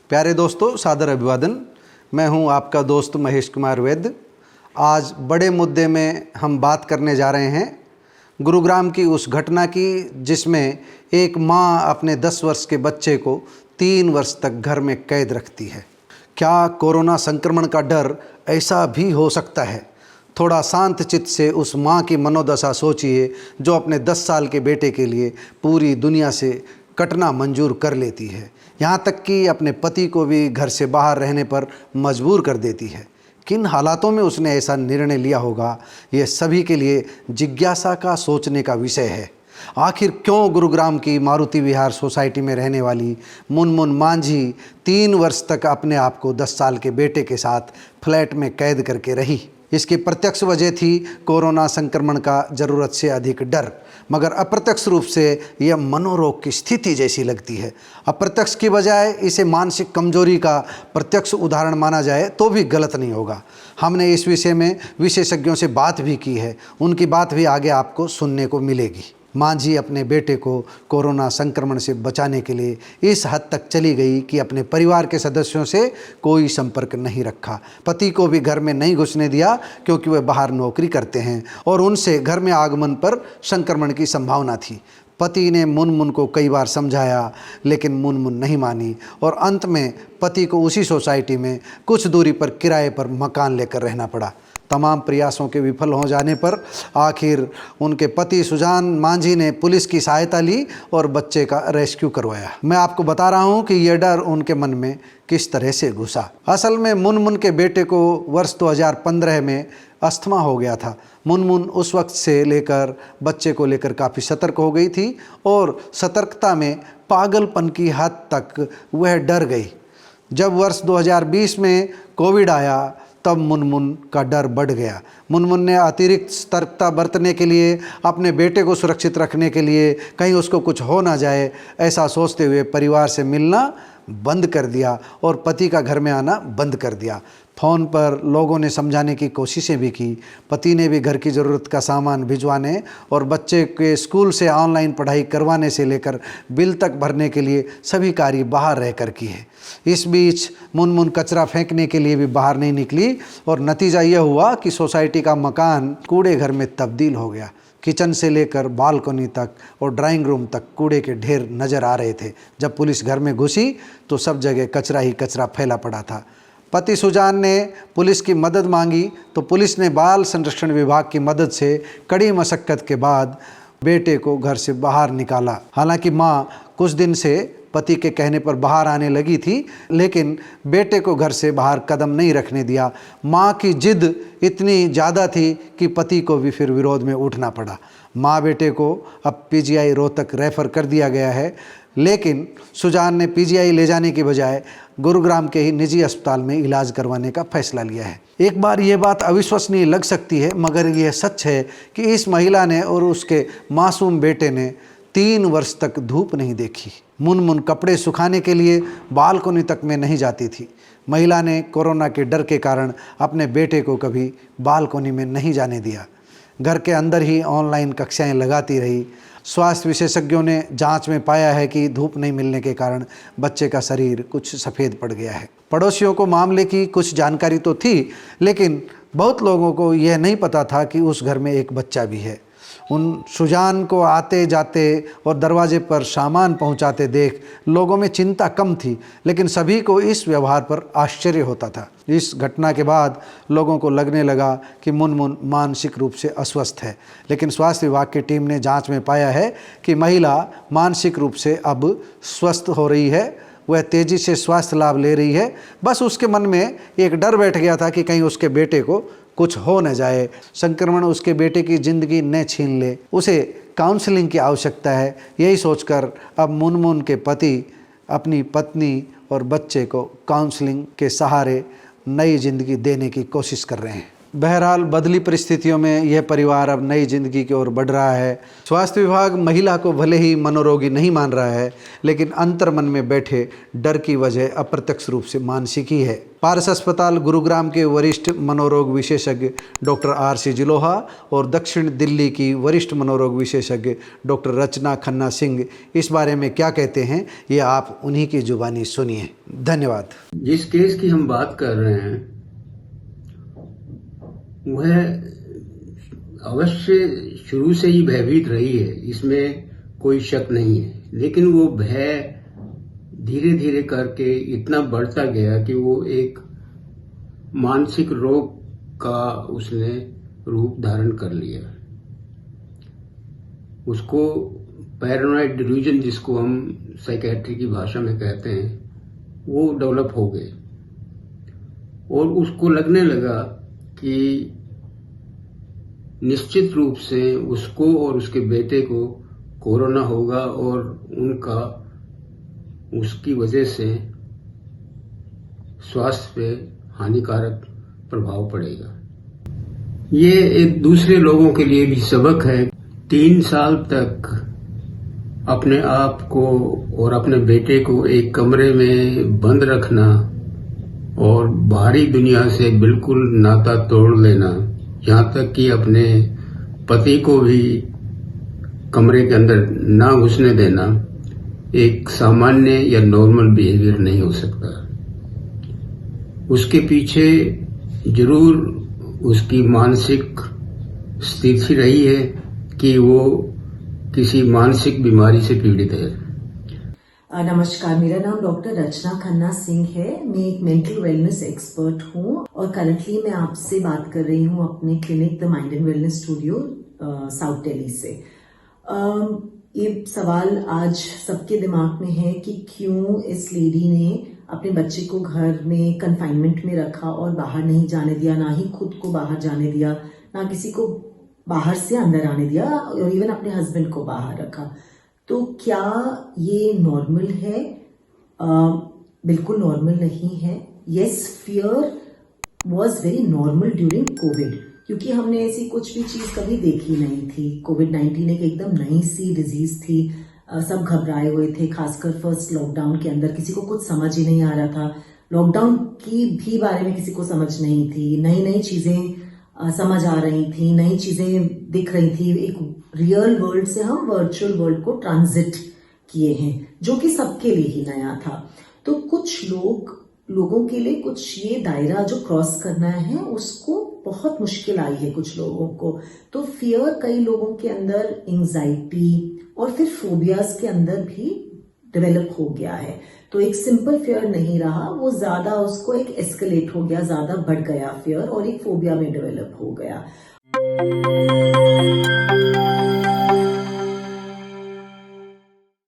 प्यारे दोस्तों, सादर अभिवादन। मैं हूं आपका दोस्त महेश कुमार वैद्य। आज बड़े मुद्दे में हम बात करने जा रहे हैं गुरुग्राम की उस घटना की जिसमें एक मां अपने 10 वर्ष के बच्चे को 3 वर्ष तक घर में कैद रखती है। क्या कोरोना संक्रमण का डर ऐसा भी हो सकता है? थोड़ा शांत चित्त से उस मां की मनोदशा सोचिए जो अपने 10 साल के बेटे के लिए पूरी दुनिया से कटना मंजूर कर लेती है, यहाँ तक कि अपने पति को भी घर से बाहर रहने पर मजबूर कर देती है। किन हालातों में उसने ऐसा निर्णय लिया होगा, ये सभी के लिए जिज्ञासा का सोचने का विषय है। आखिर क्यों गुरुग्राम की मारुति विहार सोसाइटी में रहने वाली मुनमुन मांझी 3 वर्ष तक अपने आप को 10 साल के बेटे के साथ फ्लैट में कैद करके रही? इसकी प्रत्यक्ष वजह थी कोरोना संक्रमण का ज़रूरत से अधिक डर, मगर अप्रत्यक्ष रूप से यह मनोरोग की स्थिति जैसी लगती है। अप्रत्यक्ष की बजाय इसे मानसिक कमजोरी का प्रत्यक्ष उदाहरण माना जाए तो भी गलत नहीं होगा। हमने इस विषय में विशेषज्ञों से बात भी की है, उनकी बात भी आगे आपको सुनने को मिलेगी। मांझी अपने बेटे को कोरोना संक्रमण से बचाने के लिए इस हद तक चली गई कि अपने परिवार के सदस्यों से कोई संपर्क नहीं रखा। पति को भी घर में नहीं घुसने दिया क्योंकि वे बाहर नौकरी करते हैं और उनसे घर में आगमन पर संक्रमण की संभावना थी। पति ने मुनमुन को कई बार समझाया लेकिन मुनमुन नहीं मानी और अंत में पति को उसी सोसाइटी में कुछ दूरी पर किराए पर मकान लेकर रहना पड़ा। तमाम प्रयासों के विफल हो जाने पर आखिर उनके पति सुजान मांझी ने पुलिस की सहायता ली और बच्चे का रेस्क्यू करवाया। मैं आपको बता रहा हूं कि यह डर उनके मन में किस तरह से घुसा। असल में मुनमुन के बेटे को वर्ष 2015 में अस्थमा हो गया था। मुनमुन उस वक्त से लेकर बच्चे को लेकर काफ़ी सतर्क हो गई थी और सतर्कता में पागलपन की हद तक वह डर गई। जब वर्ष 2020 में कोविड आया तब मुनमुन का डर बढ़ गया। मुनमुन ने अतिरिक्त सतर्कता बरतने के लिए, अपने बेटे को सुरक्षित रखने के लिए, कहीं उसको कुछ हो ना जाए ऐसा सोचते हुए परिवार से मिलना बंद कर दिया और पति का घर में आना बंद कर दिया। फ़ोन पर लोगों ने समझाने की कोशिशें भी की। पति ने भी घर की ज़रूरत का सामान भिजवाने और बच्चे के स्कूल से ऑनलाइन पढ़ाई करवाने से लेकर बिल तक भरने के लिए सभी कार्य बाहर रहकर की है। इस बीच मुनमुन कचरा फेंकने के लिए भी बाहर नहीं निकली और नतीजा यह हुआ कि सोसाइटी का मकान कूड़े घर में तब्दील हो गया। किचन से लेकर बालकनी तक और ड्राइंग रूम तक कूड़े के ढेर नज़र आ रहे थे। जब पुलिस घर में घुसी तो सब जगह कचरा ही कचरा फैला पड़ा था। पति सुजान ने पुलिस की मदद मांगी तो पुलिस ने बाल संरक्षण विभाग की मदद से कड़ी मशक्कत के बाद बेटे को घर से बाहर निकाला। हालांकि मां कुछ दिन से पति के कहने पर बाहर आने लगी थी, लेकिन बेटे को घर से बाहर कदम नहीं रखने दिया। मां की जिद इतनी ज़्यादा थी कि पति को भी फिर विरोध में उठना पड़ा। मां बेटे को अब पीजीआई रोहतक रेफ़र कर दिया गया है, लेकिन सुजान ने पीजीआई ले जाने की बजाय गुरुग्राम के ही निजी अस्पताल में इलाज करवाने का फैसला लिया है। एक बार ये बात अविश्वसनीय लग सकती है, मगर यह सच है कि इस महिला ने और उसके मासूम बेटे ने 3 वर्ष तक धूप नहीं देखी। मुनमुन कपड़े सुखाने के लिए बालकनी तक में नहीं जाती थी। महिला ने कोरोना के डर के कारण अपने बेटे को कभी बालकनी में नहीं जाने दिया। घर के अंदर ही ऑनलाइन कक्षाएं लगाती रही। स्वास्थ्य विशेषज्ञों ने जांच में पाया है कि धूप नहीं मिलने के कारण बच्चे का शरीर कुछ सफ़ेद पड़ गया है। पड़ोसियों को मामले की कुछ जानकारी तो थी, लेकिन बहुत लोगों को यह नहीं पता था कि उस घर में एक बच्चा भी है। उन सुजान को आते जाते और दरवाजे पर सामान पहुंचाते देख लोगों में चिंता कम थी, लेकिन सभी को इस व्यवहार पर आश्चर्य होता था। इस घटना के बाद लोगों को लगने लगा कि मुनमुन मानसिक रूप से अस्वस्थ है, लेकिन स्वास्थ्य विभाग की टीम ने जांच में पाया है कि महिला मानसिक रूप से अब स्वस्थ हो रही है। वह तेज़ी से स्वास्थ्य लाभ ले रही है। बस उसके मन में एक डर बैठ गया था कि कहीं उसके बेटे को कुछ हो न जाए, संक्रमण उसके बेटे की ज़िंदगी न छीन ले। उसे काउंसलिंग की आवश्यकता है। यही सोचकर अब मुनमुन के पति अपनी पत्नी और बच्चे को काउंसलिंग के सहारे नई ज़िंदगी देने की कोशिश कर रहे हैं। बहरहाल बदली परिस्थितियों में यह परिवार अब नई जिंदगी की ओर बढ़ रहा है। स्वास्थ्य विभाग महिला को भले ही मनोरोगी नहीं मान रहा है, लेकिन अंतर मन में बैठे डर की वजह अप्रत्यक्ष रूप से मानसिक ही है। पारस अस्पताल गुरुग्राम के वरिष्ठ मनोरोग विशेषज्ञ डॉक्टर R.C. जिलोहा और दक्षिण दिल्ली की वरिष्ठ मनोरोग विशेषज्ञ डॉक्टर रचना खन्ना सिंह इस बारे में क्या कहते हैं, ये आप उन्हीं की जुबानी सुनिए। धन्यवाद। जिस केस की हम बात कर रहे हैं वह अवश्य शुरू से ही भयभीत रही है, इसमें कोई शक नहीं है, लेकिन वो भय धीरे धीरे करके इतना बढ़ता गया कि वो एक मानसिक रोग का उसने रूप धारण कर लिया। उसको पैरानॉइड डिल्यूजन, जिसको हम साइकेट्री की भाषा में कहते हैं, वो डेवलप हो गए और उसको लगने लगा कि निश्चित रूप से उसको और उसके बेटे को कोरोना होगा और उसकी वजह से स्वास्थ्य पे हानिकारक प्रभाव पड़ेगा। ये एक दूसरे लोगों के लिए भी सबक है। 3 साल तक अपने आप को और अपने बेटे को एक कमरे में बंद रखना और बाहरी दुनिया से बिल्कुल नाता तोड़ लेना, यहाँ तक कि अपने पति को भी कमरे के अंदर ना घुसने देना, एक सामान्य या नॉर्मल बिहेवियर नहीं हो सकता। उसके पीछे जरूर उसकी मानसिक स्थिति रही है कि वो किसी मानसिक बीमारी से पीड़ित है। नमस्कार, मेरा नाम डॉक्टर रचना खन्ना सिंह है। मैं एक मेंटल वेलनेस एक्सपर्ट हूँ और करंटली मैं आपसे बात कर रही हूँ अपने clinic the mind and wellness studio south Delhi से। ये सवाल आज सबके दिमाग में है कि क्यों इस लेडी ने अपने बच्चे को घर में कंफाइनमेंट में रखा और बाहर नहीं जाने दिया, ना ही खुद को बाहर जाने दिया, ना किसी को बाहर से अंदर आने दिया और इवन अपने हस्बैंड को बाहर रखा। तो क्या ये नॉर्मल है? बिल्कुल नॉर्मल नहीं है। Yes, fear was very normal during Covid, क्योंकि हमने ऐसी कुछ भी चीज कभी देखी नहीं थी। कोविड-19 एक एकदम नई सी डिजीज थी। सब घबराए हुए थे, खासकर फर्स्ट लॉकडाउन के अंदर किसी को कुछ समझ ही नहीं आ रहा था। लॉकडाउन की भी बारे में किसी को समझ नहीं थी। नई नई चीजें समझ आ रही थी, नई चीजें दिख रही थी। एक रियल वर्ल्ड से हम वर्चुअल वर्ल्ड को ट्रांजिट किए हैं, जो कि सबके लिए ही नया था। तो कुछ लोगों के लिए कुछ ये दायरा जो क्रॉस करना है उसको बहुत मुश्किल आई है कुछ लोगों को। तो फियर कई लोगों के अंदर, एंजाइटी और फिर फोबियाज के अंदर भी डेवलप हो गया है। तो एक सिंपल फियर नहीं रहा, वो ज्यादा उसको एक एस्केलेट हो गया, ज्यादा बढ़ गया फियर और एक फोबिया में डेवलप हो गया।